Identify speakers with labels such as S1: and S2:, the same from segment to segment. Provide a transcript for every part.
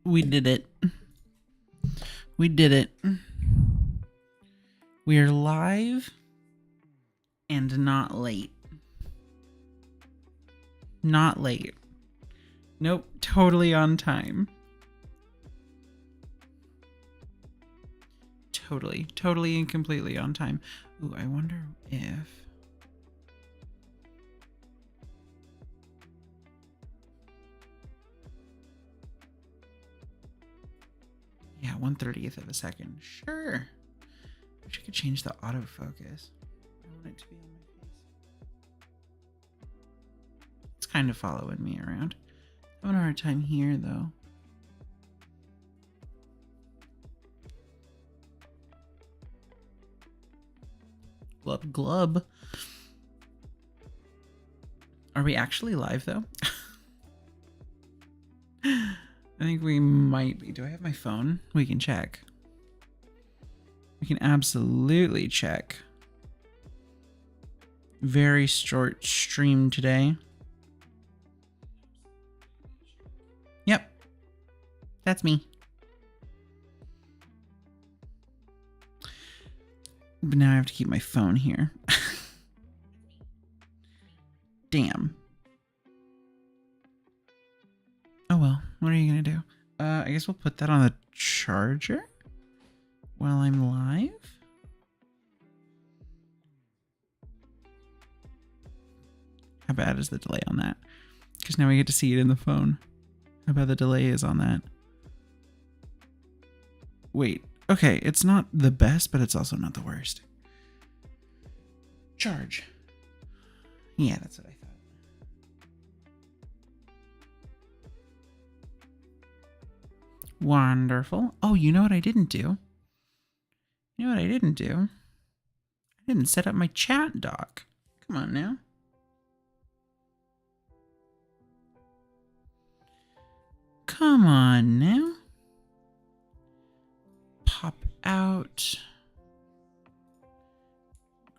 S1: We did it. We did it. We are live and not late. Not late. Nope, totally on time. Totally and completely on time. Ooh, I wonder if... Yeah, 1/30th of a second. Sure. I wish I could change the autofocus. I want it to be on my face. It's kind of following me around. I'm having a hard time here, though. Glub glub. Are we actually live, though? I think we might be. Do I have my phone? We can check. We can absolutely check. Very short stream today. Yep. That's me. But now I have to keep my phone here. Damn. Oh well, what are you gonna do? I guess we'll put that on the charger while I'm live. How bad is the delay on that? Because now we get to see it in the phone. How bad the delay is on that. Wait, okay, it's not the best, but it's also not the worst. Charge. Yeah, that's what I thought. Wonderful. Oh, you know what I didn't do? You know what I didn't do? I didn't set up my chat doc. Come on now. Come on now. Pop out.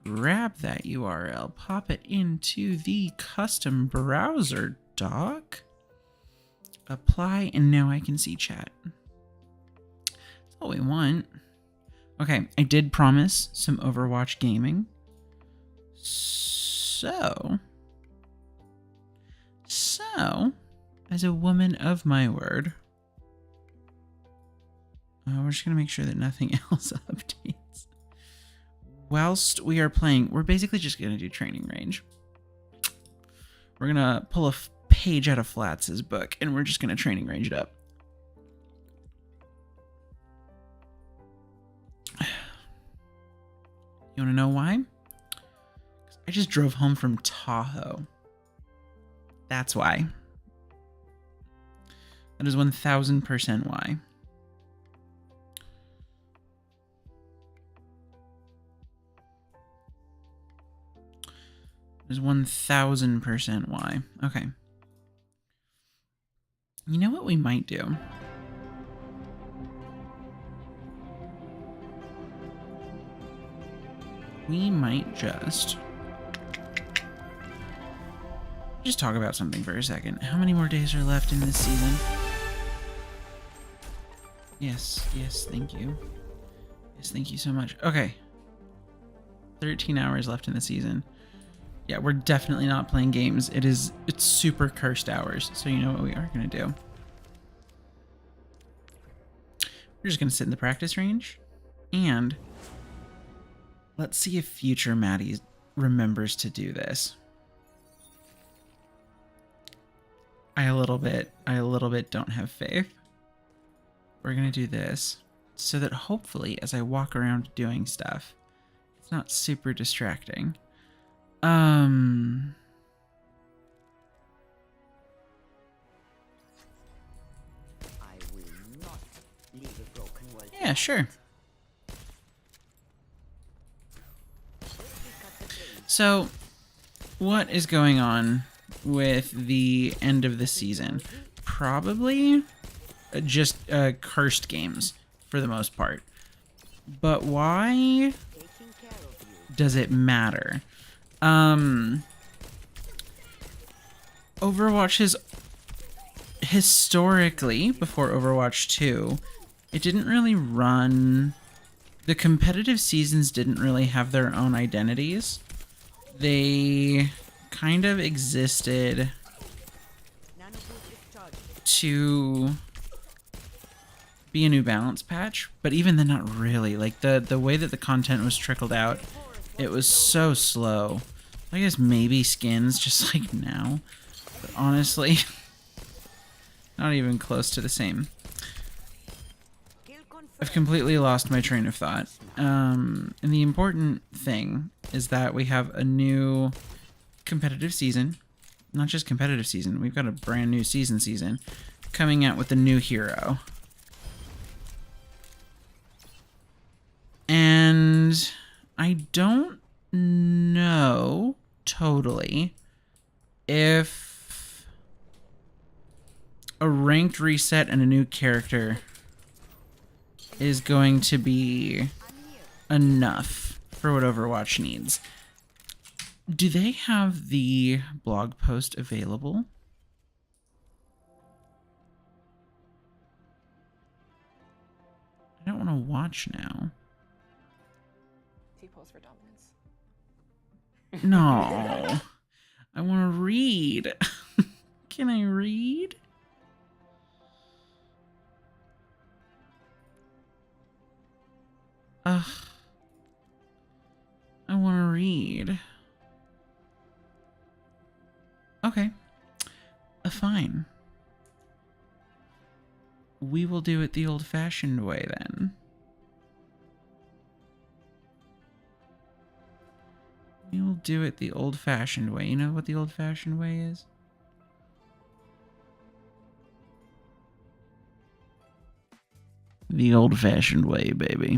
S1: Grab that URL. Pop it into the custom browser doc. Apply, and now I can see chat. That's all we want. Okay, I did promise some Overwatch gaming. So, as a woman of my word, we're just going to make sure that nothing else updates. Whilst we are playing, we're basically just going to do training range. We're going to pull a page out of Flats' book, and we're just going to training range it up. You want to know why? 'Cause I just drove home from Tahoe. That's why. That is 1000% why. That is 1000% why. Okay. You know what we might do? We might just talk about something for a second. How many more days are left in this season? Yes, thank you. Yes, thank you so much. Okay. 13 hours left in the season. Yeah, we're definitely not playing games. It's super cursed hours. So you know what we are going to do? We're just going to sit in the practice range. And let's see if future Maddie remembers to do this. I a little bit don't have faith. We're going to do this so that hopefully as I walk around doing stuff, it's not super distracting. Yeah, sure. So, what is going on with the end of the season? Probably just cursed games for the most part. But why does it matter? Overwatch historically, before Overwatch 2, it didn't really run... The competitive seasons didn't really have their own identities. They kind of existed to be a New Balance patch, but even then not really. Like the way that the content was trickled out, it was so slow. I guess maybe skins just like now, but honestly, not even close to the same. I've completely lost my train of thought. And the important thing is that we have a new competitive season. Not just competitive season, we've got a brand new season coming out with a new hero. And I don't know totally if a ranked reset and a new character is going to be enough for what Overwatch needs. Do they have the blog post available? I don't want to watch now.
S2: T-pose for dominance.
S1: No. I want to read. Can I read? Ugh. I want to read. Okay. Fine. We will do it the old-fashioned way, then. We will do it the old-fashioned way. You know what the old-fashioned way is? The old-fashioned way, baby.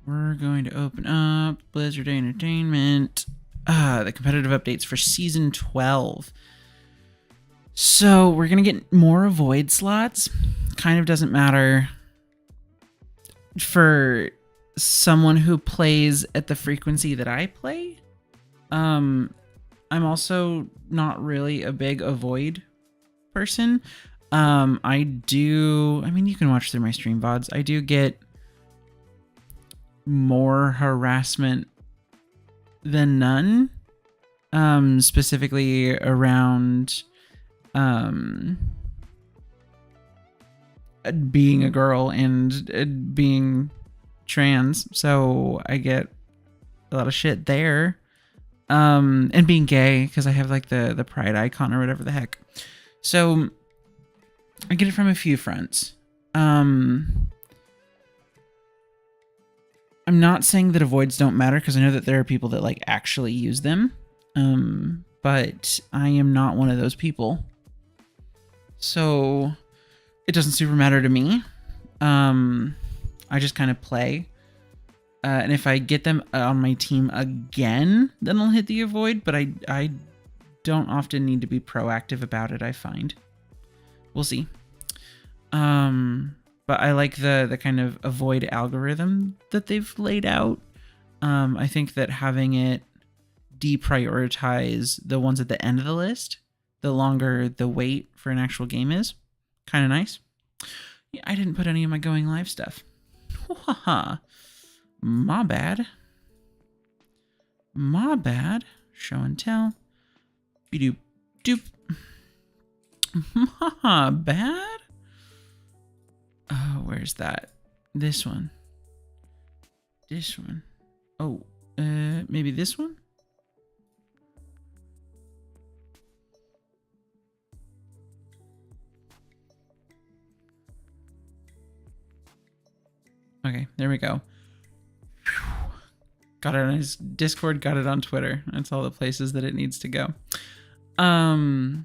S1: We're going to open up Blizzard Entertainment. The competitive updates for Season 12. So we're going to get more Void slots. Kind of doesn't matter for someone who plays at the frequency that I play. I'm also not really a big Avoid person. I mean, you can watch through my stream VODs. I do get more harassment than none, specifically around being a girl and being trans, so I get a lot of shit there, and being gay because I have like the pride icon or whatever the heck, so I get it from a few fronts. I'm not saying that avoids don't matter because I know that there are people that like actually use them, but I am not one of those people. So it doesn't super matter to me. I just kind of play. And if I get them on my team again, then I'll hit the avoid, but I don't often need to be proactive about it, I find. We'll see. But I like the kind of avoid algorithm that they've laid out. I think that having it deprioritize the ones at the end of the list, the longer the wait for an actual game is, kind of nice. Yeah, I didn't put any of my going live stuff. Haha. My bad. My bad. Show and tell. Be-doop doop. My bad. Oh, where's that? This one. This one. Oh, maybe this one? Okay, there we go. Got it on his Discord, got it on Twitter. That's all the places that it needs to go. I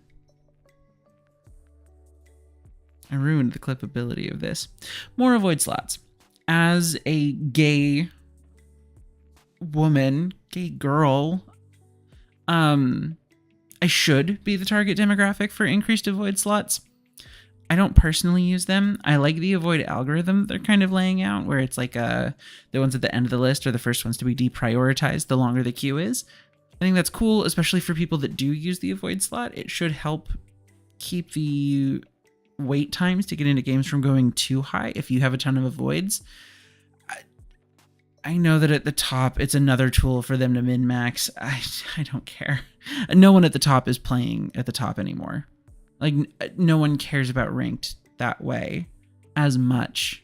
S1: ruined the clippability of this. More avoid slots. As a gay woman, gay girl, I should be the target demographic for increased avoid slots. I don't personally use them. I like the avoid algorithm they're kind of laying out, where it's like the ones at the end of the list are the first ones to be deprioritized the longer the queue is. I think that's cool, especially for people that do use the avoid slot. It should help keep the wait times to get into games from going too high if you have a ton of avoids. I know that at the top, it's another tool for them to min-max. I don't care. No one at the top is playing at the top anymore. Like, no one cares about ranked that way as much.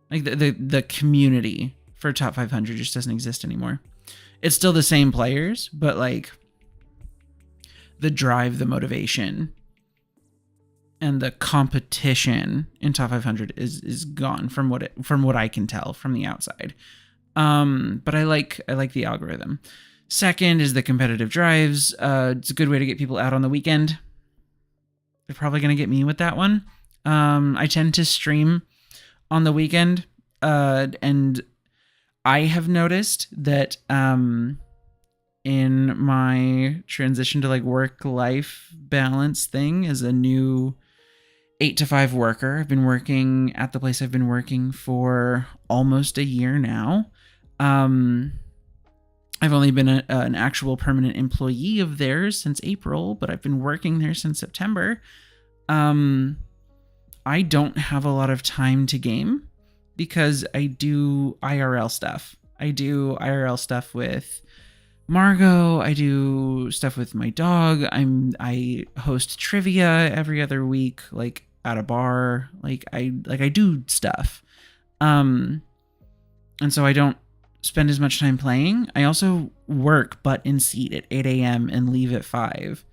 S1: Like, the community for top 500 just doesn't exist anymore. It's still the same players, but, like, the drive, the motivation, and the competition in top 500 is gone from what I can tell from the outside. But I like the algorithm. Second is the competitive drives. It's a good way to get people out on the weekend. They're probably going to get me with that one. I tend to stream on the weekend, and I have noticed that in my transition to like work-life balance thing as a new 8 to 5 worker, I've been working at the place I've been working for almost a year now. I've only been an actual permanent employee of theirs since April, but I've been working there since September. I don't have a lot of time to game because I do IRL stuff. I do IRL stuff with Margot. I do stuff with my dog. I host trivia every other week, like at a bar. I do stuff. And so I don't spend as much time playing. I also work butt in seat at 8 a.m. and leave at 5.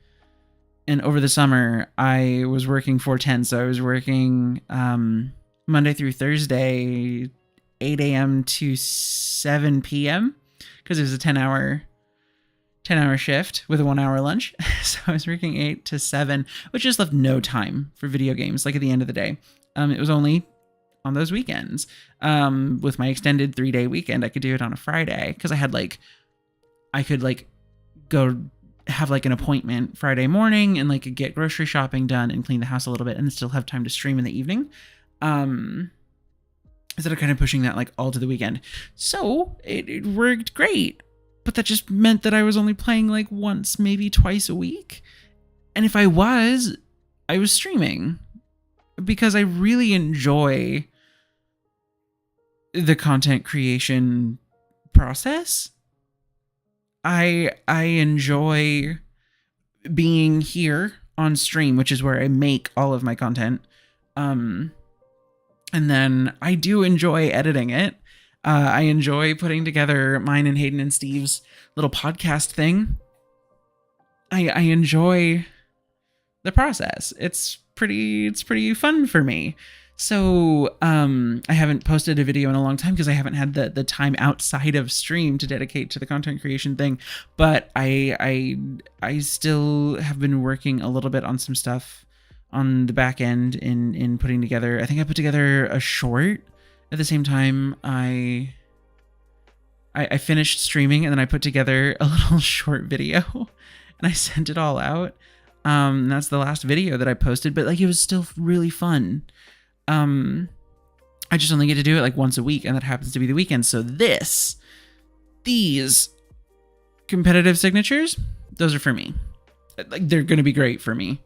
S1: And over the summer, I was working 4/10, so I was working Monday through Thursday, 8 a.m. to 7 p.m. because it was a 10-hour shift with a 1-hour lunch. So I was working 8 to 7, which just left no time for video games, like at the end of the day. It was only on those weekends. With my extended 3-day weekend, I could do it on a Friday because I could go have like an appointment Friday morning and like get grocery shopping done and clean the house a little bit and still have time to stream in the evening. Instead of kind of pushing that like all to the weekend. So it worked great, but that just meant that I was only playing like once, maybe twice a week. And if I was streaming because I really enjoy the content creation process. I enjoy being here on stream, which is where I make all of my content. And then I do enjoy editing it. I enjoy putting together mine and Hayden and Steve's little podcast thing. I enjoy the process. It's pretty fun for me. So I haven't posted a video in a long time because I haven't had the time outside of stream to dedicate to the content creation thing. But I still have been working a little bit on some stuff on the back end in putting together. I think I put together a short at the same time I finished streaming, and then I put together a little short video and I sent it all out. That's the last video that I posted, but like it was still really fun. I just only get to do it like once a week, and that happens to be the weekend. So these competitive signatures, those are for me. Like they're going to be great for me.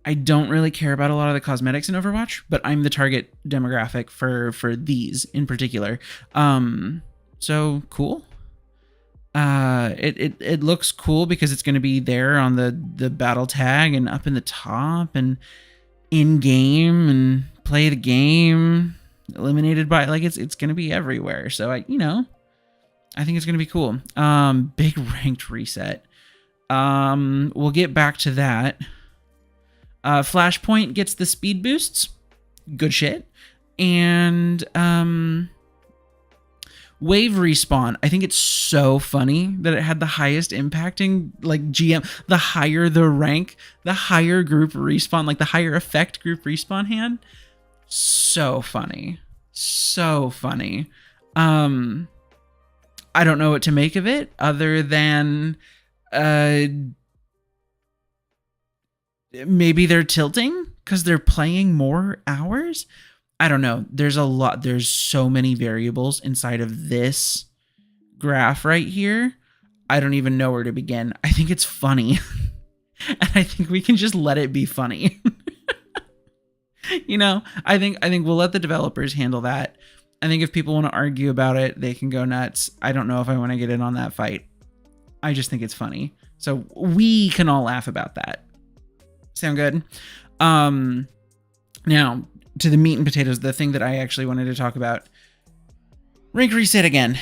S1: I don't really care about a lot of the cosmetics in Overwatch, but I'm the target demographic for these in particular. So cool. It looks cool because it's going to be there on the battle tag and up in the top and in game and play the game, eliminated by, like it's going to be everywhere. So I think it's going to be cool. Big ranked reset. We'll get back to that. Flashpoint gets the speed boosts. Good shit. And Wave Respawn. I think it's so funny that it had the highest impacting, like GM, the higher the rank, the higher group respawn, like the higher effect group respawn hand. So funny. So funny. I don't know what to make of it other than Maybe they're tilting because they're playing more hours. I don't know. There's a lot. There's so many variables inside of this graph right here. I don't even know where to begin. I think it's funny. And I think we can just let it be funny. You know, I think we'll let the developers handle that. I think if people want to argue about it, they can go nuts. I don't know if I want to get in on that fight. I just think it's funny. So we can all laugh about that. Sound good? Now, to the meat and potatoes, the thing that I actually wanted to talk about. Rank reset again.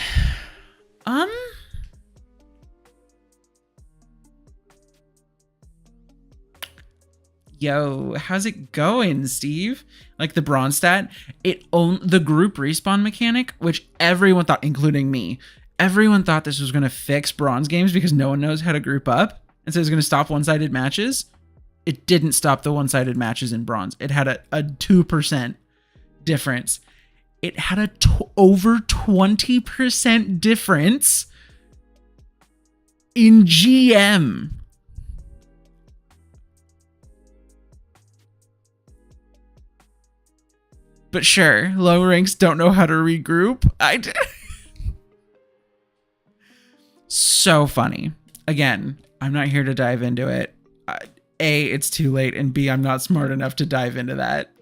S1: Yo, how's it going, Steve? Like the bronze stat, it owned the group respawn mechanic, which everyone thought, including me, everyone thought this was going to fix bronze games because no one knows how to group up. And so it was going to stop one-sided matches. It didn't stop the one-sided matches in bronze. It had a 2% difference. It had a over 20% difference in GM. But sure, low ranks don't know how to regroup. So funny. Again, I'm not here to dive into it. A, it's too late, and B, I'm not smart enough to dive into that.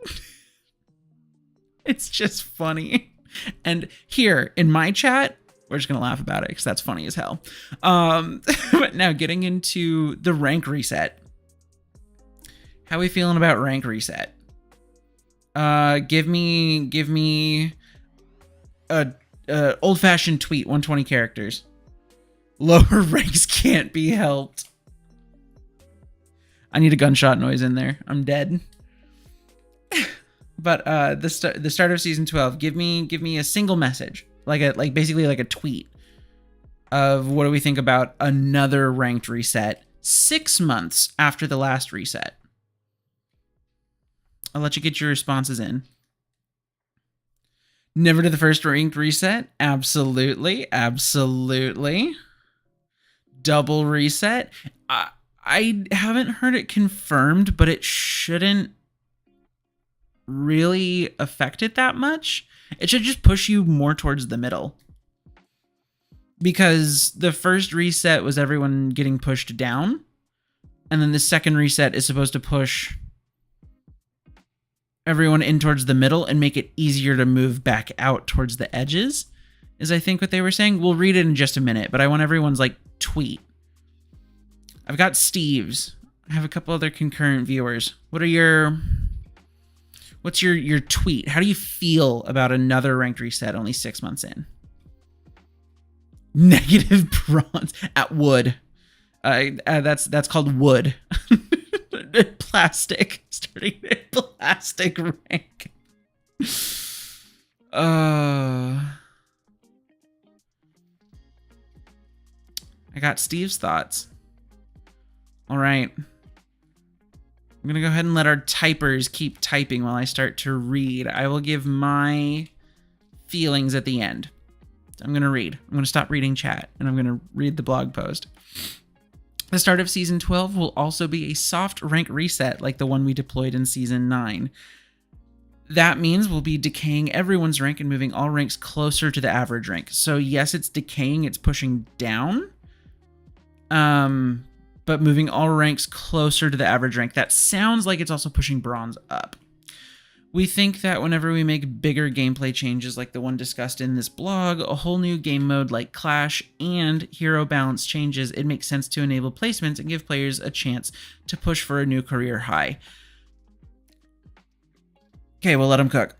S1: It's just funny. And here in my chat, we're just gonna laugh about it because that's funny as hell. But now getting into the rank reset. How are we feeling about rank reset? Give me a old-fashioned tweet, 120 characters. Lower ranks can't be helped. I need a gunshot noise in there. I'm dead. But the start of season 12. Give me a single message, basically like a tweet of what do we think about another ranked reset 6 months after the last reset. I'll let you get your responses in. Never to the first ranked reset? Absolutely. Absolutely. Double reset? I haven't heard it confirmed, but it shouldn't really affect it that much. It should just push you more towards the middle. Because the first reset was everyone getting pushed down. And then the second reset is supposed to push everyone in towards the middle and make it easier to move back out towards the edges, is I think what they were saying. We'll read it in just a minute, but I want everyone's tweet. I've got Steve's. I have a couple other concurrent viewers. What's your tweet? How do you feel about another ranked reset only 6 months in? Negative bronze at wood. That's called wood. Plastic. Starting at plastic rank. I got Steve's thoughts. All right. I'm going to go ahead and let our typers keep typing while I start to read. I will give my feelings at the end. I'm going to read. I'm going to stop reading chat, and I'm going to read the blog post. The start of Season 12 will also be a soft rank reset like the one we deployed in Season 9. That means we'll be decaying everyone's rank and moving all ranks closer to the average rank. So yes, it's decaying, it's pushing down. But moving all ranks closer to the average rank. That sounds like it's also pushing bronze up. We think that whenever we make bigger gameplay changes like the one discussed in this blog, a whole new game mode like Clash and hero balance changes, it makes sense to enable placements and give players a chance to push for a new career high. Okay, we'll let them cook.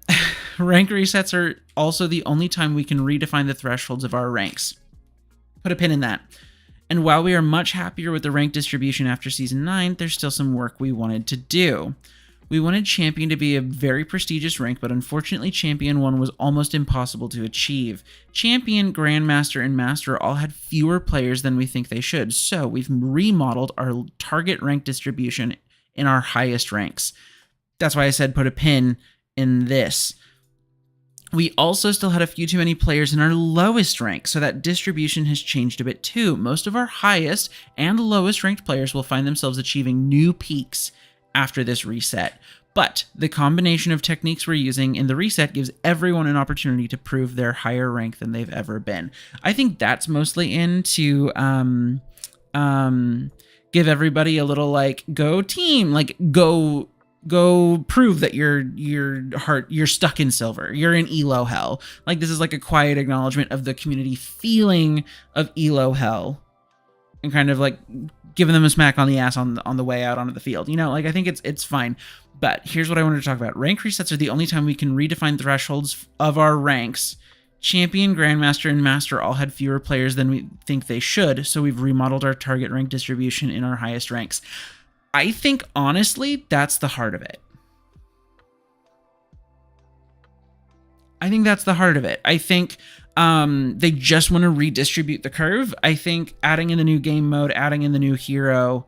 S1: Rank resets are also the only time we can redefine the thresholds of our ranks. Put a pin in that. And while we are much happier with the rank distribution after Season 9, there's still some work we wanted to do. We wanted Champion to be a very prestigious rank, but unfortunately Champion 1 was almost impossible to achieve. Champion, Grandmaster, and Master all had fewer players than we think they should, so we've remodeled our target rank distribution in our highest ranks. That's why I said put a pin in this. We also still had a few too many players in our lowest rank, so that distribution has changed a bit too. Most of our highest and lowest ranked players will find themselves achieving new peaks after this reset. But the combination of techniques we're using in the reset gives everyone an opportunity to prove they're higher rank than they've ever been. I think that's mostly to give everybody a little like, go team, like go prove that you're stuck in silver, you're in elo hell. Like, this is like a quiet acknowledgement of the community feeling of elo hell, and kind of like giving them a smack on the ass on the way out onto the field. You know, like, I think it's fine. But here's what I wanted to talk about. Rank resets are the only time we can redefine thresholds of our ranks. Champion, Grandmaster, and Master all had fewer players than we think they should, so we've remodeled our target rank distribution in our highest ranks. I think, honestly, that's the heart of it. I think that's the heart of it. I think they just want to redistribute the curve. I think adding in the new game mode, adding in the new hero,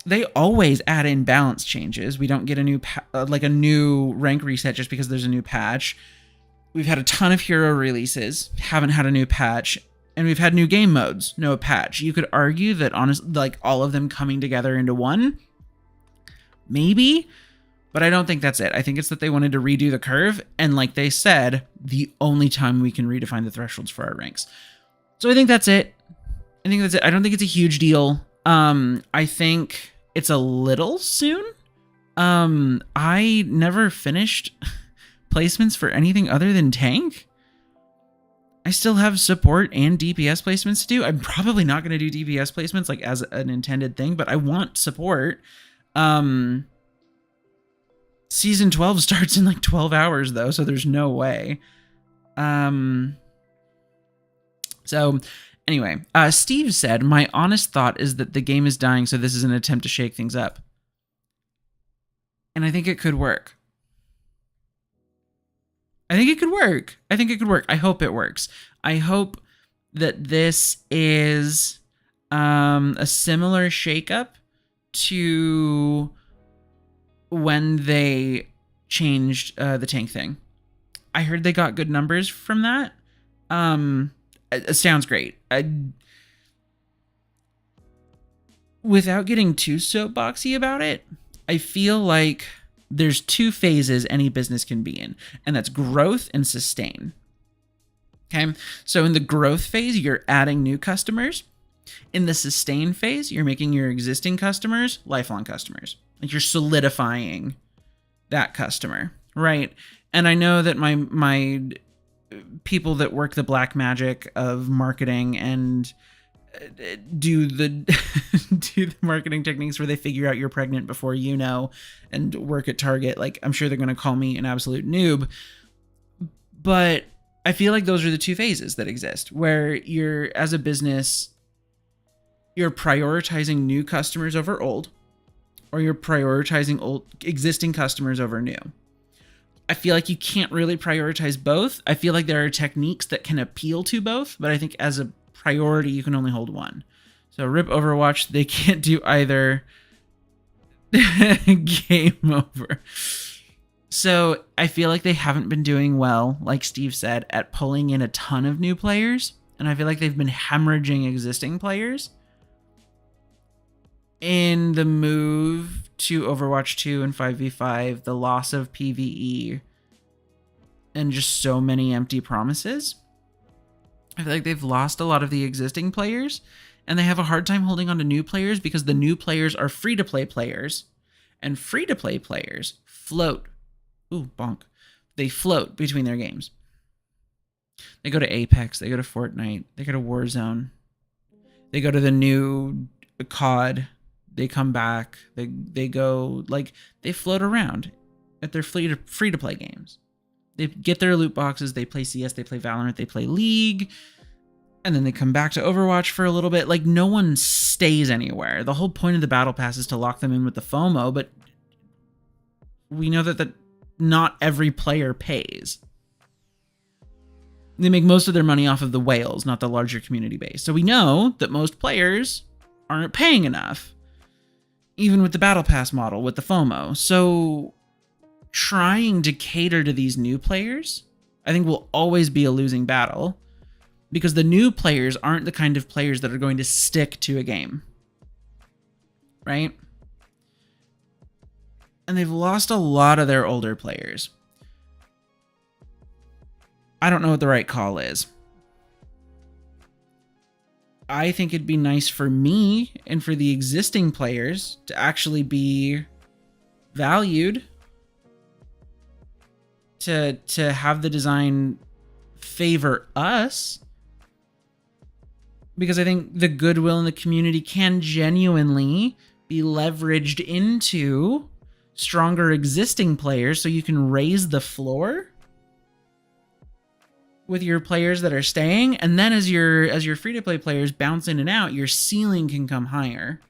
S1: they always add in balance changes. We don't get a new a new rank reset just because there's a new patch. We've had a ton of hero releases, haven't had a new patch, and we've had new game modes, no patch. You could argue that honestly, like, all of them coming together into one, maybe, but I don't think that's it. I think it's that they wanted to redo the curve, and like they said, the only time we can redefine the thresholds for our ranks. So I think that's it. I don't think it's a huge deal. I think it's a little soon. I never finished placements for anything other than tank. I still have support and DPS placements to do. I'm probably not going to do DPS placements like as an intended thing, but I want support. Season 12 starts in like 12 hours though, so there's no way. So anyway, Steve said, my honest thought is that the game is dying, so this is an attempt to shake things up. And I think it could work. I think it could work. I hope it works. I hope that this is a similar shakeup to when they changed the tank thing. I heard they got good numbers from that. It sounds great. Without getting too soapboxy about it, I feel like there's two phases any business can be in, and that's growth and sustain. Okay, so in the growth phase, you're adding new customers. In the sustain phase, you're making your existing customers lifelong customers. Like, you're solidifying that customer, right? And I know that my people that work the black magic of marketing and do the marketing techniques where they figure out you're pregnant before you know and work at Target, like, I'm sure they're going to call me an absolute noob, but I feel like those are the two phases that exist, where you're, as a business, you're prioritizing new customers over old, or you're prioritizing existing customers over new. I feel like you can't really prioritize both. I feel like there are techniques that can appeal to both, but I think as a priority, you can only hold one. So rip Overwatch, they can't do either. Game over. So I feel like they haven't been doing well, like Steve said, at pulling in a ton of new players, and I feel like they've been hemorrhaging existing players. In the move to Overwatch 2 and 5v5, the loss of PvE, and just so many empty promises, I feel like they've lost a lot of the existing players, and they have a hard time holding on to new players because the new players are free-to-play players, and free-to-play players float. Ooh, bonk. They float between their games. They go to Apex, they go to Fortnite, they go to Warzone, they go to the new COD, they come back, they go, like, they float around at their free-to-play games. They get their loot boxes, they play CS, they play Valorant, they play League, and then they come back to Overwatch for a little bit. Like, no one stays anywhere. The whole point of the Battle Pass is to lock them in with the FOMO, but we know that not every player pays. They make most of their money off of the whales, not the larger community base. So we know that most players aren't paying enough, even with the Battle Pass model, with the FOMO. So trying to cater to these new players, I think, will always be a losing battle, because the new players aren't the kind of players that are going to stick to a game, right? and they've lost a lot of their older players. I don't know what the right call is. I think it'd be nice for me and for the existing players to actually be valued, to have the design favor us, because I think the goodwill in the community can genuinely be leveraged into stronger existing players, so you can raise the floor with your players that are staying, and then as your free-to-play players bounce in and out, your ceiling can come higher,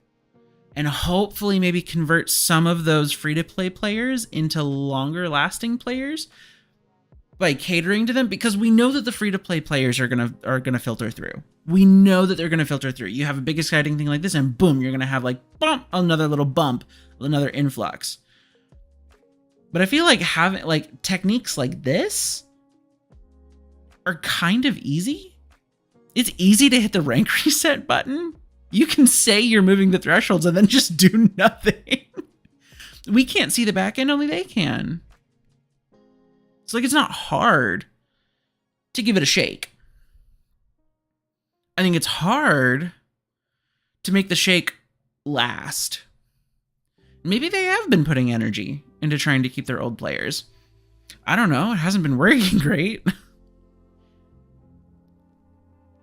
S1: and hopefully maybe convert some of those free-to-play players into longer lasting players by catering to them, because we know that the free-to-play players are gonna filter through. We know that they're gonna filter through. You have a big exciting thing like this, and boom, you're gonna have like bump, another little bump, another influx. But I feel like having like techniques like this are kind of easy. It's easy to hit the rank reset button. You can say you're moving the thresholds and then just do nothing. We can't see the back end, only they can. It's like, it's not hard to give it a shake. I think it's hard to make the shake last. Maybe they have been putting energy into trying to keep their old players. I don't know. It hasn't been working great.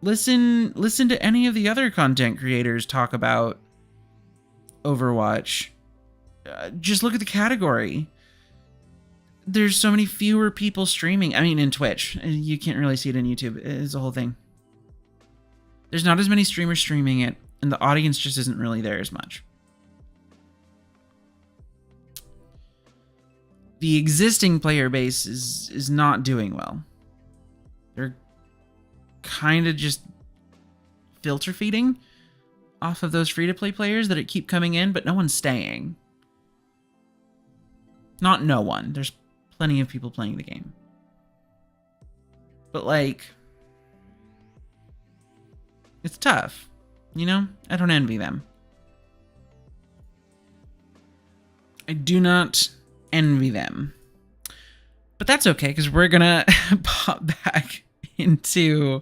S1: Listen to any of the other content creators talk about Overwatch. Just look at the category. There's so many fewer people streaming. I mean, in Twitch. You can't really see it in YouTube. It's a whole thing. There's not as many streamers streaming it, and the audience just isn't really there as much. The existing player base is not doing well. They're kind of just filter feeding off of those free-to-play players that keep coming in, but no one's staying. Not no one. There's plenty of people playing the game. But, like, it's tough. You know? I don't envy them. I do not envy them. But that's okay, because we're gonna pop back into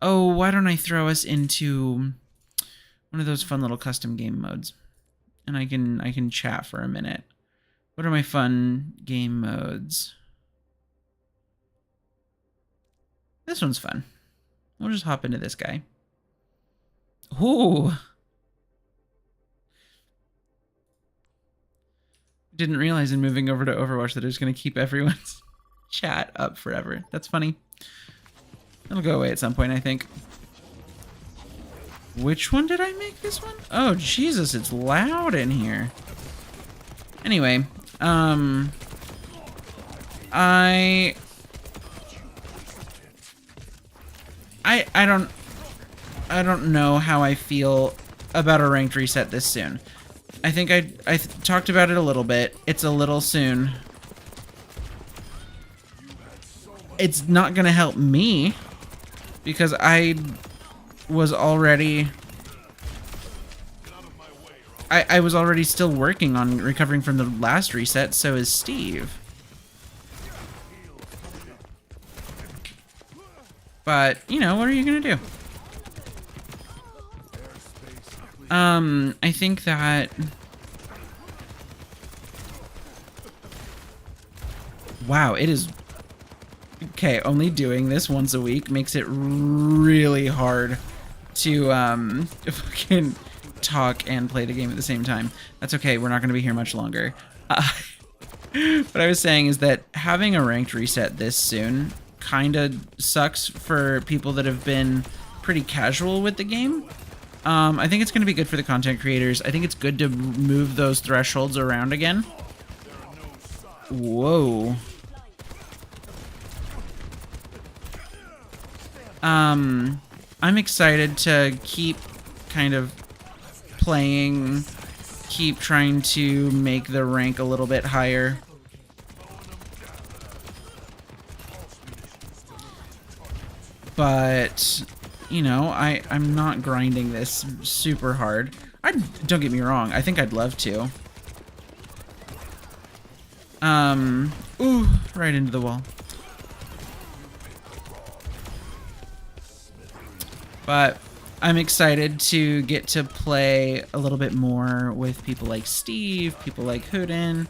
S1: oh, why don't I throw us into one of those fun little custom game modes, and I can chat for a minute. What are my fun game modes? This one's fun. We'll just hop into this guy. Ooh. Didn't realize in moving over to Overwatch that it was going to keep everyone's chat up forever. That's funny. It'll go away at some point, I think. Which one did I make this one? Oh, Jesus, it's loud in here. Anyway, I don't know how I feel about a ranked reset this soon. I think I talked about it a little bit. It's a little soon. It's not gonna help me because I was already I was already still working on recovering from the last reset, so is Steve. But, you know, what are you gonna do? I think that... Wow, it is... Okay, only doing this once a week makes it really hard to, fucking talk and play the game at the same time. That's okay, we're not gonna be here much longer. What I was saying is that having a ranked reset this soon kinda sucks for people that have been pretty casual with the game. I think it's going to be good for the content creators. I think it's good to move those thresholds around again. Whoa. I'm excited to keep kind of playing, keep trying to make the rank a little bit higher. But... you know, I'm not grinding this super hard. Don't get me wrong, I think I'd love to. Ooh, right into the wall. But I'm excited to get to play a little bit more with people like Steve, people like Hooden,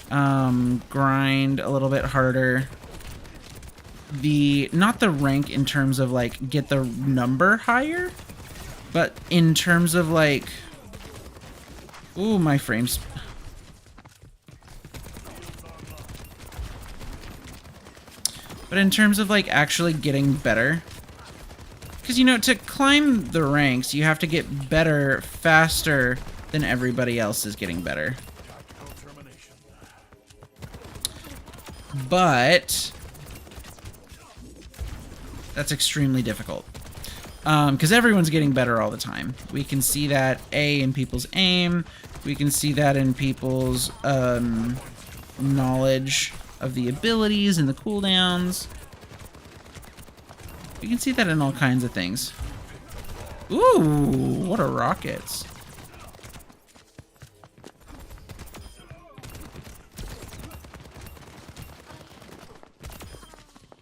S1: grind a little bit harder. Not the rank in terms of like get the number higher, but in terms of like, ooh, my frames. But in terms of like actually getting better. Because, you know, to climb the ranks, you have to get better faster than everybody else is getting better. But that's extremely difficult. Because everyone's getting better all the time. We can see that, in people's aim. We can see that in people's knowledge of the abilities and the cooldowns. You can see that in all kinds of things. Ooh, what are rockets?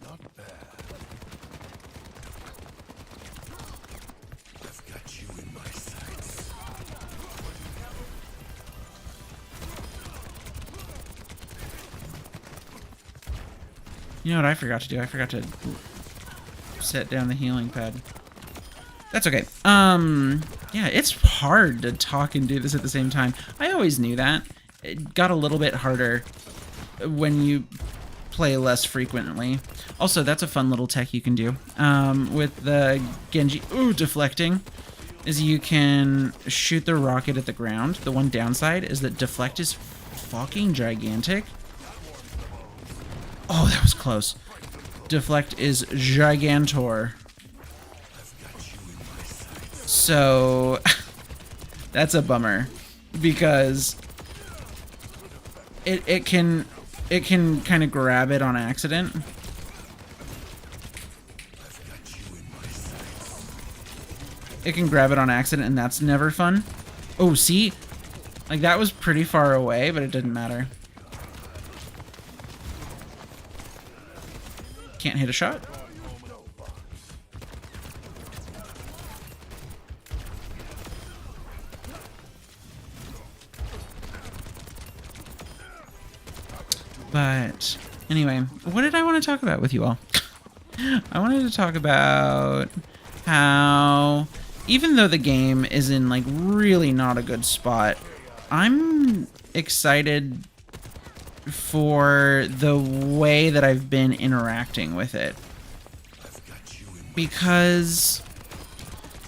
S2: Not bad. I've got you in my sights.
S1: You know what I forgot to do? I forgot to set down the healing pad. That's okay. Yeah, it's hard to talk and do this at the same time. I always knew that. It got a little bit harder when you play less frequently. Also, that's a fun little tech you can do with the Genji. Ooh, deflecting. Is you can shoot the rocket at the ground. The one downside is that deflect is fucking gigantic. Oh, that was close. Deflect is gigantor. So that's a bummer because it can kind of grab it on accident. It can grab it on accident and that's never fun. Oh, see? Like that was pretty far away, but it didn't matter. Can't hit a shot. But anyway, what did I want to talk about with you all? I wanted to talk about how even though the game is in like really not a good spot, I'm excited for the way that I've been interacting with it, because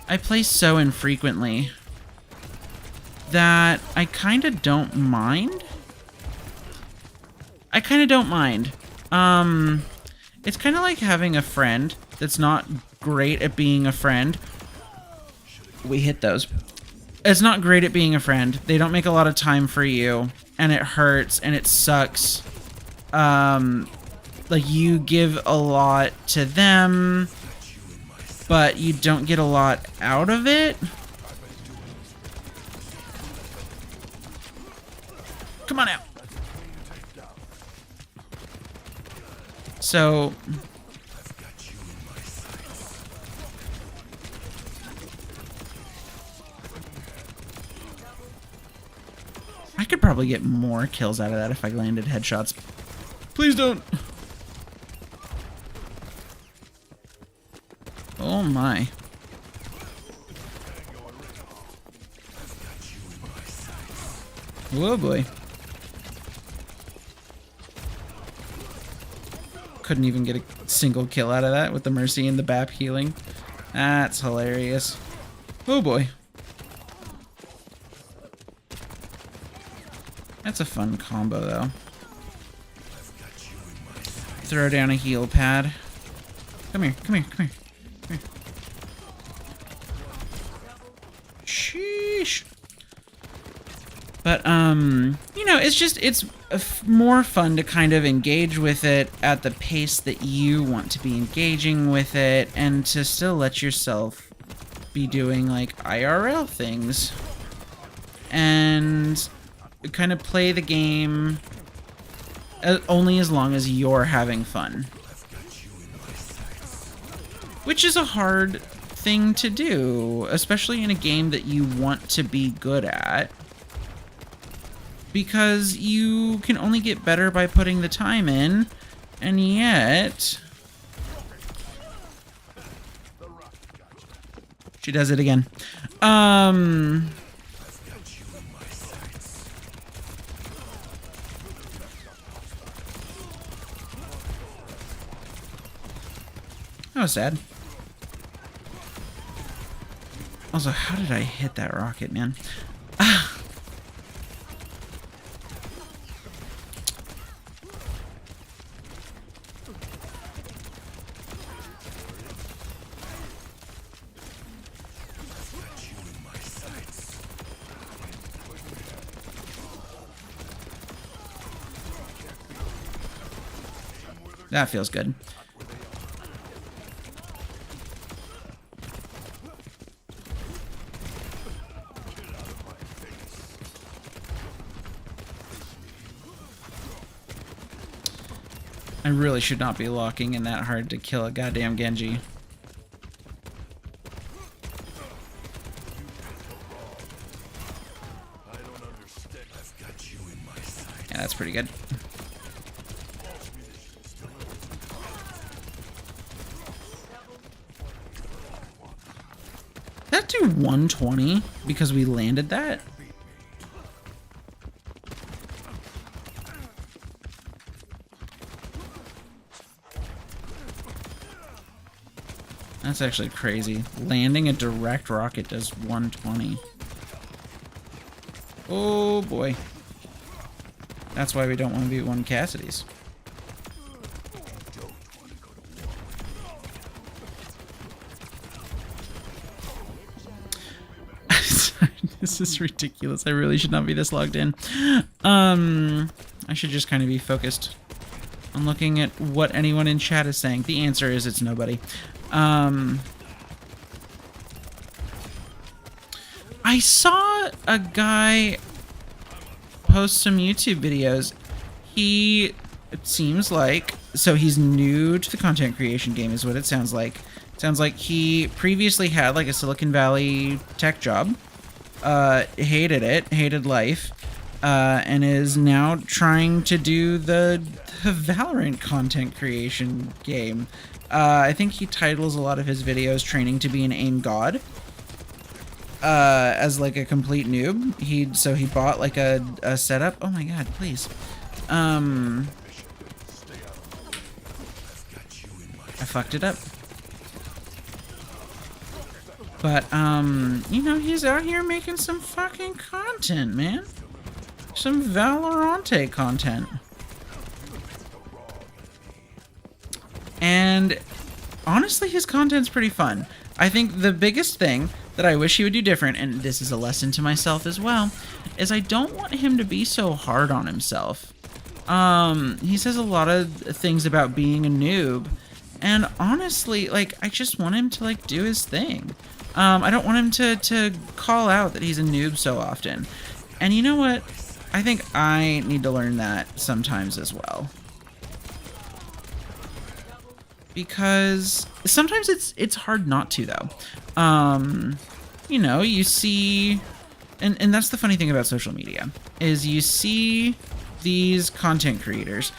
S1: I play so infrequently that I kind of don't mind. It's kind of like having a friend that's not great at being a friend. We hit those. It's not great at being a friend. They don't make a lot of time for you, and it hurts, and it sucks. Like, you give a lot to them, but you don't get a lot out of it. Come on out. So I could probably get more kills out of that if I landed headshots. Please don't. Oh my. Whoa boy. Couldn't even get a single kill out of that with the Mercy and the BAP healing. That's hilarious. Oh boy. That's a fun combo though. Throw down a heal pad. Come here, come here, come here. Come here. Sheesh. But, you know, it's more fun to kind of engage with it at the pace that you want to be engaging with it, and to still let yourself be doing, like, IRL things. and kind of play the game only as long as you're having fun. Which is a hard thing to do, especially in a game that you want to be good at. Because you can only get better by putting the time in, and yet... She does it again. That was sad. Also, how did I hit that rocket, man? That feels good. I really should not be locking in that hard to kill a goddamn Genji. Yeah, that's pretty good. That do 120 because we landed that? That's actually crazy. Landing a direct rocket does 120. Oh boy. That's why we don't want to be one Cassidy's. This is ridiculous. I really should not be this logged in. I should just kind of be focused on looking at what anyone in chat is saying. The answer is it's nobody. I saw a guy post some YouTube videos. It seems like, so he's new to the content creation game is what it sounds like. It sounds like he previously had like a Silicon Valley tech job. Hated it, hated life, and is now trying to do the Valorant content creation game. I think he titles a lot of his videos "Training to be an AIM God." As like a complete noob. So he bought like a setup. Oh my god, please. I fucked it up. But, you know, he's out here making some fucking content, man. Some Valorante content. And honestly, his content's pretty fun. I think the biggest thing that I wish he would do different, and this is a lesson to myself as well, is I don't want him to be so hard on himself. He says a lot of things about being a noob, and honestly, like, I just want him to, like, do his thing. I don't want him to call out that he's a noob so often. And you know what? I think I need to learn that sometimes as well. Because sometimes it's hard not to, though. You know, you see... And that's the funny thing about social media, is you see these content creators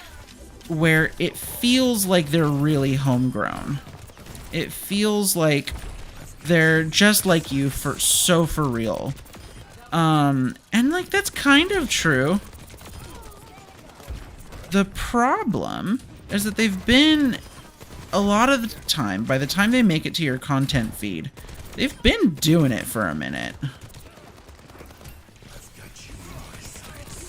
S1: where it feels like they're really homegrown. It feels like they're just like you for real. And like that's kind of true. The problem is that they've been a lot of the time, by the time they make it to your content feed, they've been doing it for a minute.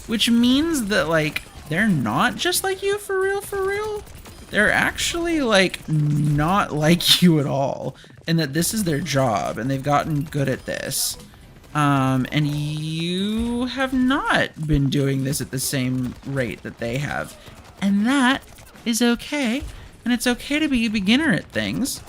S1: Which means that like they're not just like you for real. They're actually like not like you at all, and that this is their job and they've gotten good at this. And you have not been doing this at the same rate that they have. And that is okay. And it's okay to be a beginner at things.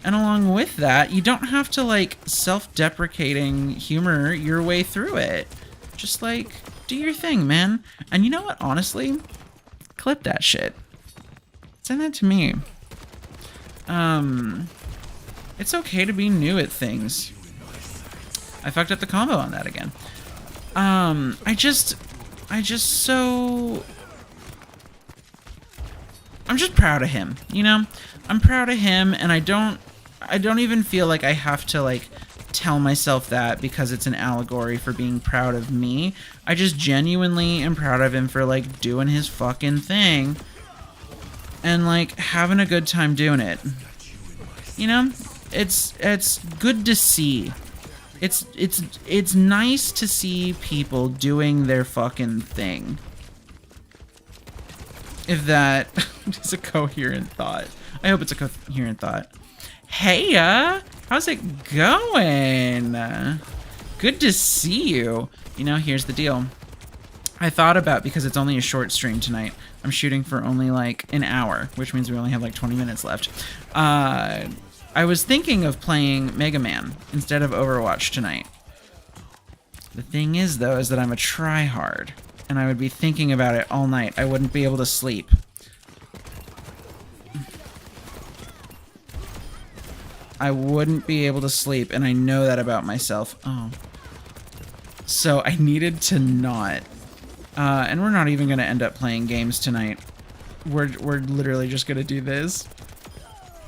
S1: And along with that, you don't have to like self-deprecating humor your way through it. Just like, do your thing, man. And you know what? Honestly, clip that shit. Send that to me. It's okay to be new at things. I fucked up the combo on that again. I just so... I'm just proud of him, you know? I'm proud of him, and I don't even feel like I have to, like, tell myself that because it's an allegory for being proud of me. I just genuinely am proud of him for, like, doing his fucking thing and, like, having a good time doing it. You know? It's good to see. It's nice to see people doing their fucking thing. If that is a coherent thought. I hope it's a coherent thought. Hey, how's it going? Good to see you. You know, here's the deal. I thought about, because it's only a short stream tonight, I'm shooting for only like an hour, which means we only have like 20 minutes left. I was thinking of playing Mega Man instead of Overwatch tonight. The thing is, though, is that I'm a tryhard, and I would be thinking about it all night. I wouldn't be able to sleep. I wouldn't be able to sleep, and I know that about myself. Oh. So I needed to not. And we're not even going to end up playing games tonight. We're literally just going to do this.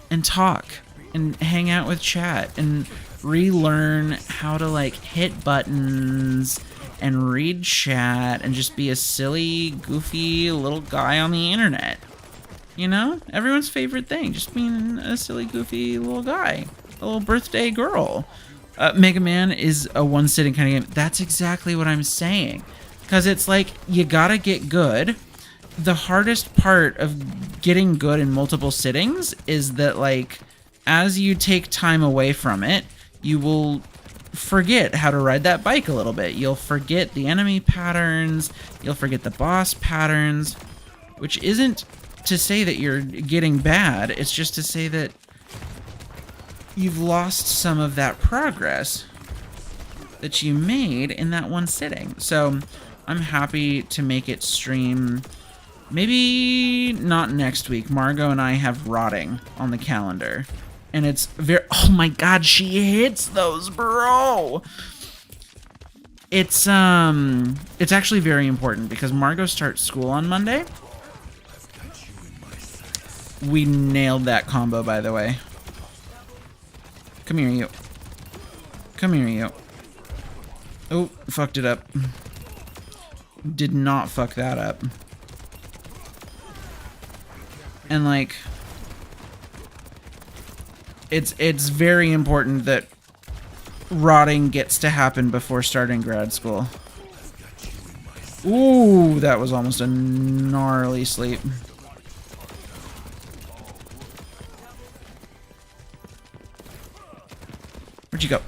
S1: And talk. And hang out with chat. And relearn how to, like, hit buttons. And read chat. And just be a silly, goofy little guy on the internet. You know? Everyone's favorite thing. Just being a silly, goofy little guy. A little birthday girl. Mega Man is a one-sitting kind of game. That's exactly what I'm saying. Because it's like, you gotta get good. The hardest part of getting good in multiple sittings is that, like, as you take time away from it, you will forget how to ride that bike a little bit. You'll forget the enemy patterns. You'll forget the boss patterns. Which isn't to say that you're getting bad. It's just to say that you've lost some of that progress that you made in that one sitting. So I'm happy to make it stream. Maybe not next week. Margot and I have rotting on the calendar. And it's very... Oh my god, she hits those, bro! It's actually very important because Margot starts school on Monday. We nailed that combo, by the way. Come here, you. Come here, you. Oh, fucked it up. Did not fuck that up. And, like, it's very important that rotting gets to happen before starting grad school. Ooh, that was almost a gnarly sleep. Where'd you go?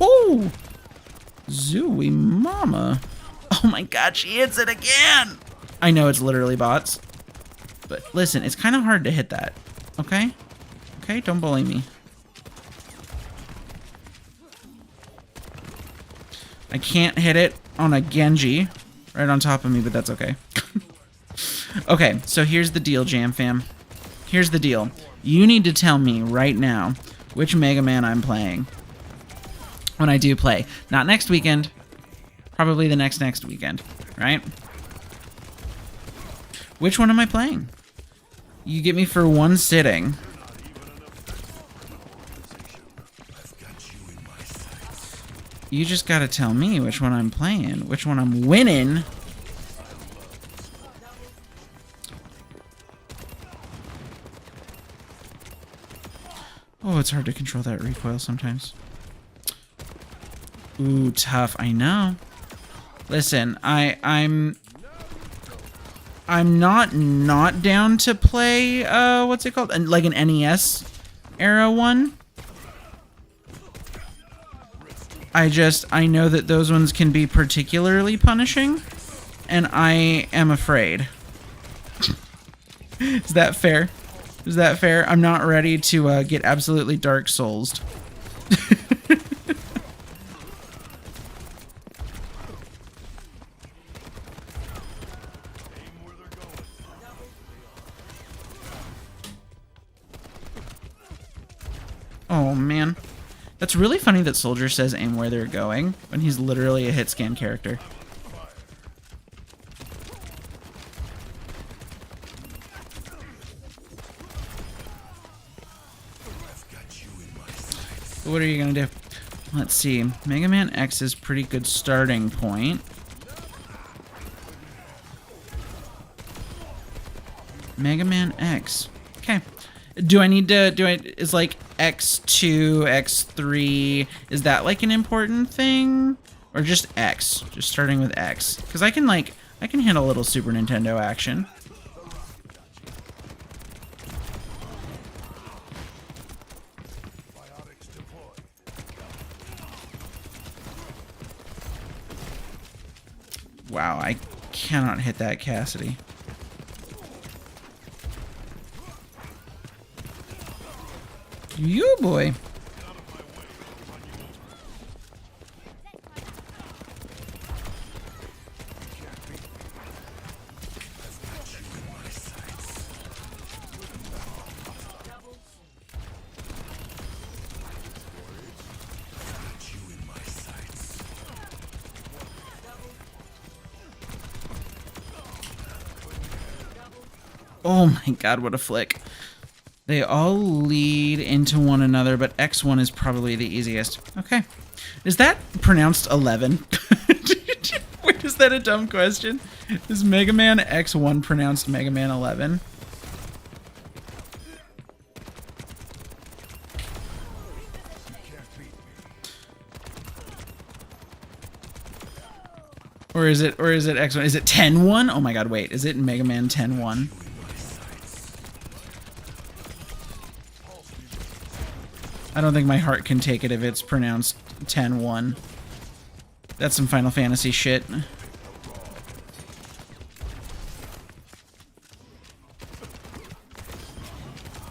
S1: Ooh! Zooey mama. Oh my god, she hits it again! I know it's literally bots. But listen, it's kind of hard to hit that. Okay? Okay, don't bully me. I can't hit it on a Genji right on top of me, but that's okay. Okay, so here's the deal, Jam Fam. Here's the deal. You need to tell me right now which Mega Man I'm playing when I do play. Not next weekend. Probably the next weekend, right? Which one am I playing? You get me for one sitting. You just gotta tell me which one I'm playing, which one I'm winning. Oh, it's hard to control that recoil sometimes. Ooh, tough. I know. Listen, I'm not down to play what's it called? Like an NES era one. I know that those ones can be particularly punishing, and I am afraid. Is that fair? Is that fair? I'm not ready to get absolutely Dark Souls'd. Oh, man. That's really funny that Soldier says aim where they're going when he's literally a hit scan character. What are you gonna do? Let's see. Mega Man X is pretty good starting point. Mega Man X. Okay. Do I need to is like X2, X3, is that like an important thing? Or just X? Just starting with X. Because I can handle a little Super Nintendo action. Wow, I cannot hit that Cassidy. You boy. Oh my god, what a flick. They all lead into one another, but X1 is probably the easiest. Okay. Is that pronounced 11? Wait, is that a dumb question? Is Mega Man X1 pronounced Mega Man 11? Or is it X1? Is it 10-1? Oh my god, wait. Is it Mega Man 10-1? I don't think my heart can take it if it's pronounced 10-1. That's some Final Fantasy shit.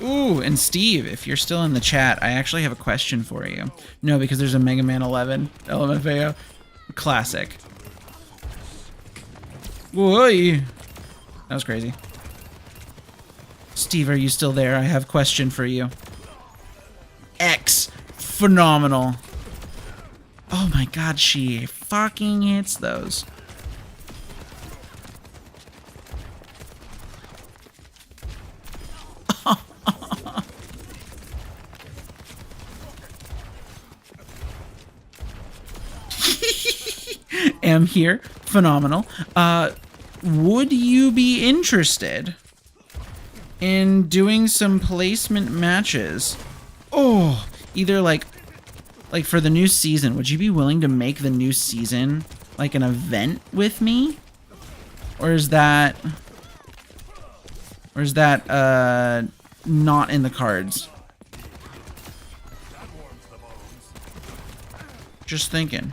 S1: Ooh, and Steve, if you're still in the chat, I actually have a question for you. No, because there's a Mega Man 11 LMFAO. Classic. Whoa! That was crazy. Steve, are you still there? I have a question for you. X. Phenomenal. Oh my god, she fucking hits those. Am here. Phenomenal. Would you be interested in doing some placement matches? Oh, either like for the new season, would you be willing to make the new season like an event with me? Or is that not in the cards? Just thinking.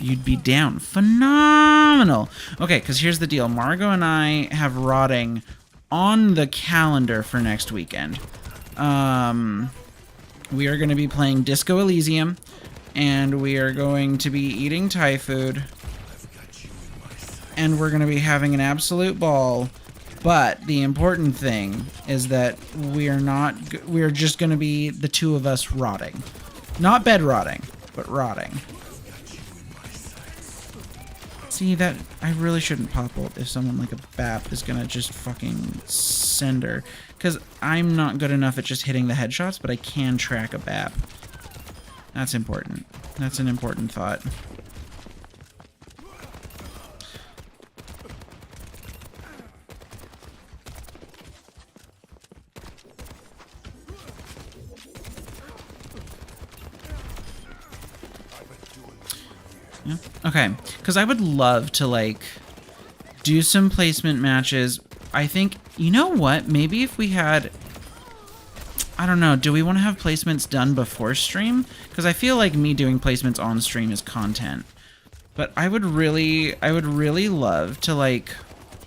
S1: You'd be down. Phenomenal. Okay, because here's the deal. Margot and I have rotting on the calendar for next weekend. We are going to be playing Disco Elysium, and we are going to be eating Thai food, and we're going to be having an absolute ball. But the important thing is that we are just going to be the two of us rotting. Not bed rotting, but rotting. See, that I really shouldn't pop ult if someone like a BAP is gonna just fucking send her. Because I'm not good enough at just hitting the headshots, but I can track a BAP. That's important. That's an important thought. Yeah. Okay, because I would love to, like, do some placement matches. I think, you know what? Maybe if we had... I don't know. Do we want to have placements done before stream? Because I feel like me doing placements on stream is content. But I would really love to like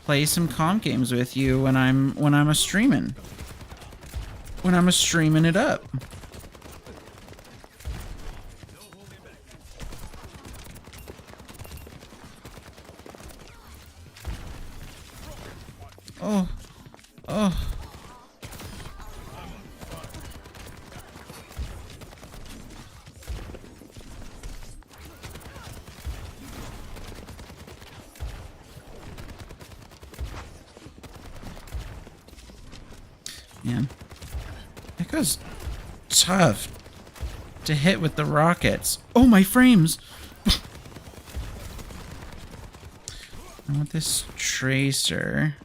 S1: play some comp games with you when I'm a streaming. When I'm a streaming it up. Oh. Oh. Man. Echo's tough to hit with the rockets. Oh, my frames! I want this tracer.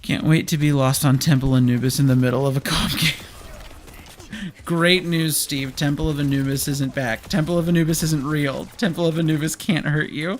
S1: Can't wait to be lost on Temple Anubis in the middle of a comp game. Great news, Steve. Temple of Anubis isn't back. Temple of Anubis isn't real. Temple of Anubis can't hurt you.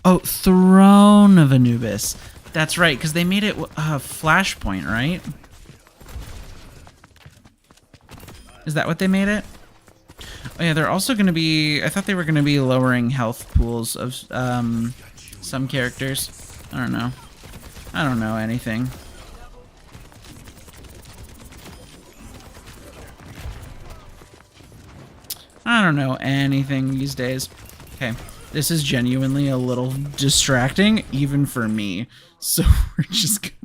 S1: Oh, Throne of Anubis. That's right, because they made it Flashpoint, right? Is that what they made it? Oh yeah, they're also going to be... I thought they were going to be lowering health pools of some characters. I don't know. I don't know anything. I don't know anything these days. Okay. This is genuinely a little distracting, even for me. So we're just gonna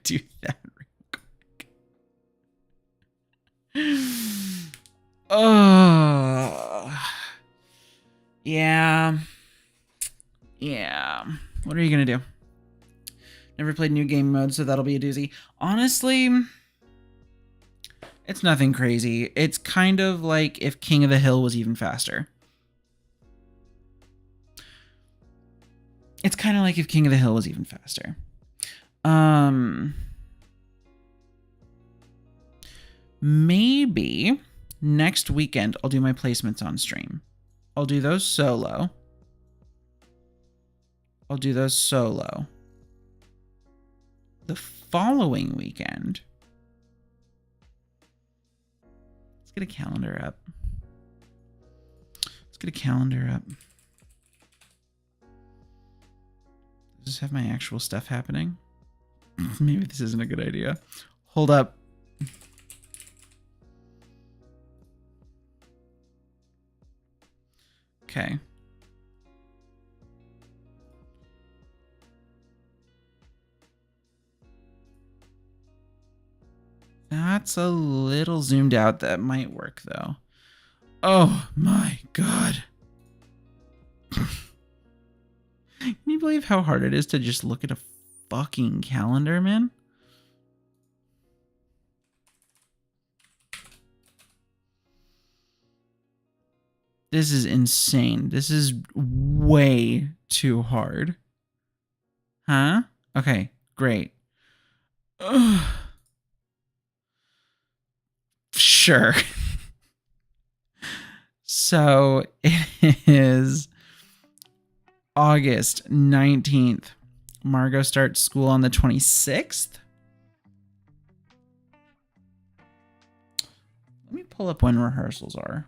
S1: do that real quick. Oh, yeah. What are you gonna do? Never played new game mode, so that'll be a doozy. Honestly, it's nothing crazy. It's kind of like if King of the Hill was even faster. It's kind of like if King of the Hill was even faster. Maybe next weekend I'll do my placements on stream. I'll do those solo. The following weekend, let's get a calendar up. Does this have my actual stuff happening? Maybe this isn't a good idea. Hold up. Okay. That's a little zoomed out. That might work, though. Oh, my God. Can you believe how hard it is to just look at a fucking calendar, man? This is insane. This is way too hard. Huh? Okay, great. Ugh. Sure. So it is August 19th. Margot starts school on the 26th. Let me pull up when rehearsals are.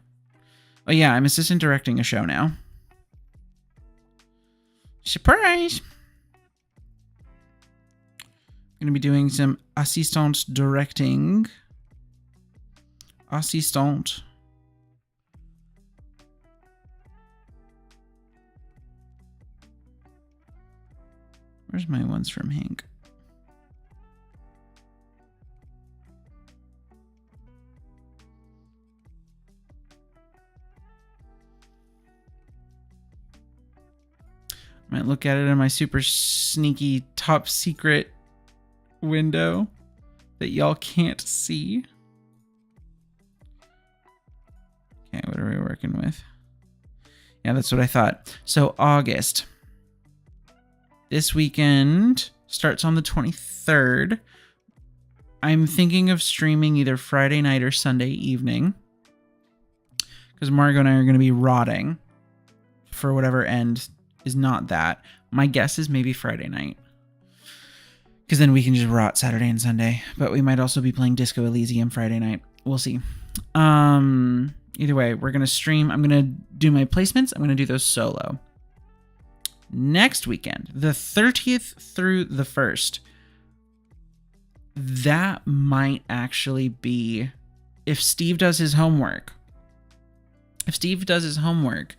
S1: Oh yeah, I'm assistant directing a show now. Surprise! I'm going to be doing some assistant directing Assistant. Where's my ones from Hank? Might look at it in my super sneaky top secret window that y'all can't see. Okay, what are we working with? Yeah, that's what I thought. So August. This weekend starts on the 23rd. I'm thinking of streaming either Friday night or Sunday evening, because Margot and I are going to be rotting for whatever end is not that. My guess is maybe Friday night, because then we can just rot Saturday and Sunday. But we might also be playing Disco Elysium Friday night. We'll see. Either way, we're going to stream. I'm going to do my placements. I'm going to do those solo. Next weekend, the 30th through the 1st, that might actually be, if Steve does his homework. If Steve does his homework,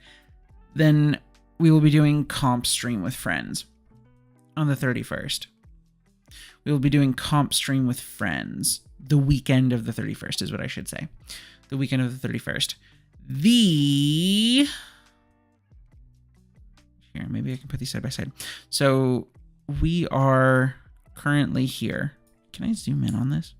S1: then we will be doing comp stream with friends on the 31st. We will be doing comp stream with friends the weekend of the 31st is what I should say. The weekend of the 31st. Here, maybe I can put these side by side. So we are currently here. Can I zoom in on this?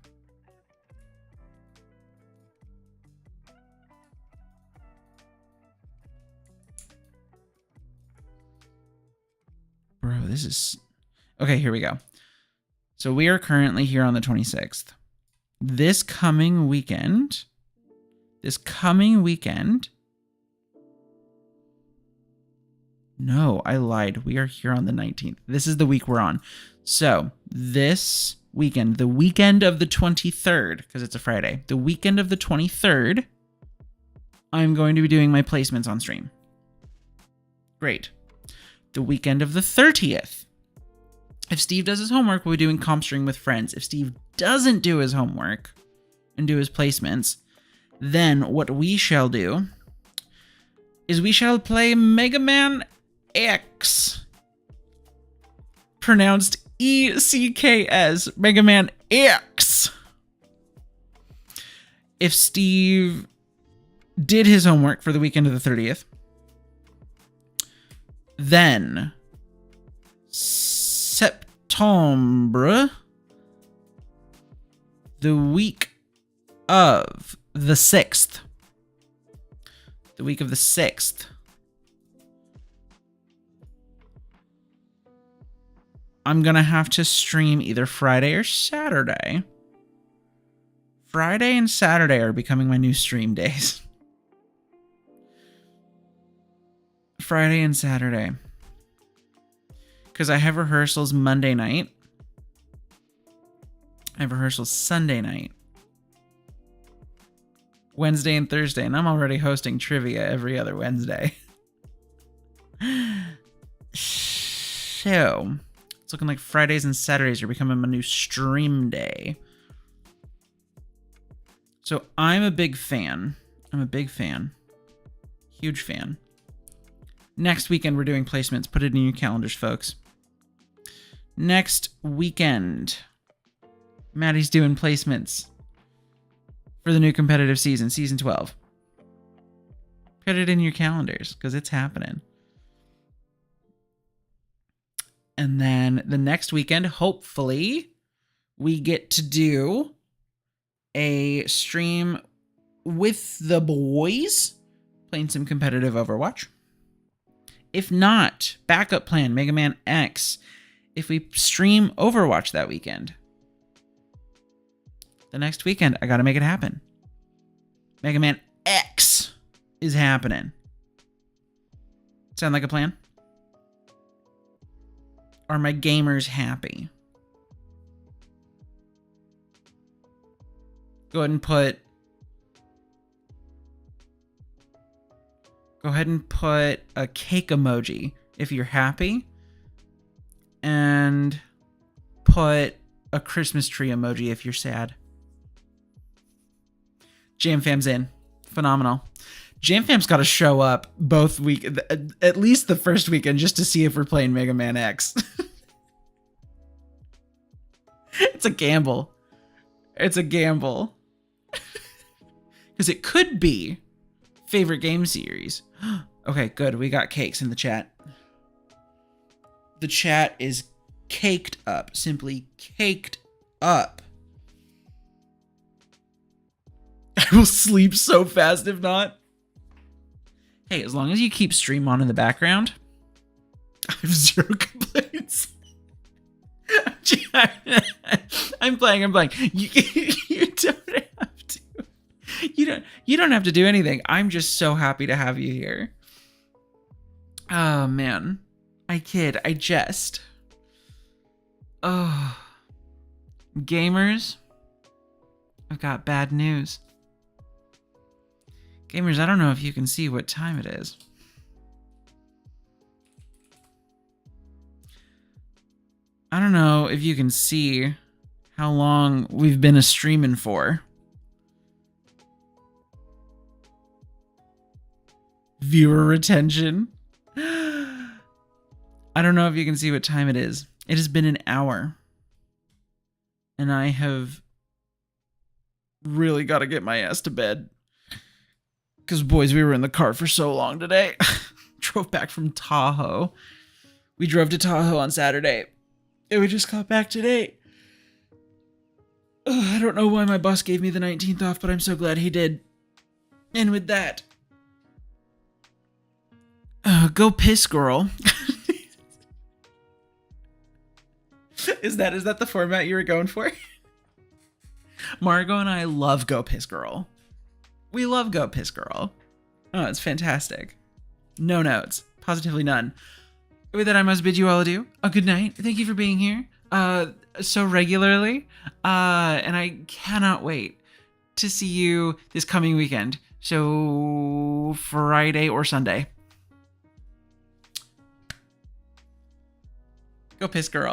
S1: Bro, this is... Okay, here we go. So we are currently here on the 26th. This coming weekend... No, I lied. We are here on the 19th. This is the week we're on. So this weekend, the weekend of the 23rd, because it's a Friday, the weekend of the 23rd, I'm going to be doing my placements on stream. Great. The weekend of the 30th, if Steve does his homework, we'll be doing comp stream with friends. If Steve doesn't do his homework and do his placements, then what we shall do is we shall play Mega Man X. Pronounced E-C-K-S. Mega Man X. If Steve did his homework for the weekend of the 30th, then September, the week of the 6th. The week of the 6th. I'm going to have to stream either Friday or Saturday. Friday and Saturday are becoming my new stream days. Friday and Saturday. Because I have rehearsals Monday night. I have rehearsals Sunday night. Wednesday and Thursday. And I'm already hosting trivia every other Wednesday. So, it's looking like Fridays and Saturdays are becoming my new stream day. So, I'm a big fan. Huge fan. Next weekend, we're doing placements. Put it in your calendars, folks. Next weekend, Maddie's doing placements for the new competitive season, Season 12. Put it in your calendars, because it's happening. And then the next weekend, hopefully, we get to do a stream with the boys, playing some competitive Overwatch. If not, backup plan, Mega Man X. If we stream Overwatch that weekend. The next weekend, I gotta make it happen. Mega Man X is happening. Sound like a plan? Are my gamers happy? Go ahead and put a cake emoji if you're happy. And put a Christmas tree emoji if you're sad. Jam Fam's in. Phenomenal. Jam Fam's got to show up both at least the first weekend, just to see if we're playing Mega Man X. It's a gamble. It's a gamble. Because it could be favorite game series. Okay, good. We got cakes in the chat. The chat is caked up. Simply caked up. I will sleep so fast if not. Hey, as long as you keep stream on in the background, I have zero complaints. I'm playing. You don't have to. You don't have to do anything. I'm just so happy to have you here. Oh man. I kid. I jest. Oh. Gamers, I've got bad news. Gamers, I don't know if you can see what time it is. I don't know if you can see how long we've been a streaming for. Viewer retention. I don't know if you can see what time it is. It has been an hour. And I have really got to get my ass to bed. Because, boys, we were in the car for so long today. Drove back from Tahoe. We drove to Tahoe on Saturday. And we just got back today. Ugh, I don't know why my boss gave me the 19th off, but I'm so glad he did. And with that, go piss, girl. Is that the format you were going for? Margot and I love Go Piss Girl. We love Go Piss Girl. Oh, it's fantastic. No notes. Positively none. With that, I must bid you all adieu. A good night. Thank you for being here so regularly. And I cannot wait to see you this coming weekend. So Friday or Sunday. Go Piss Girl.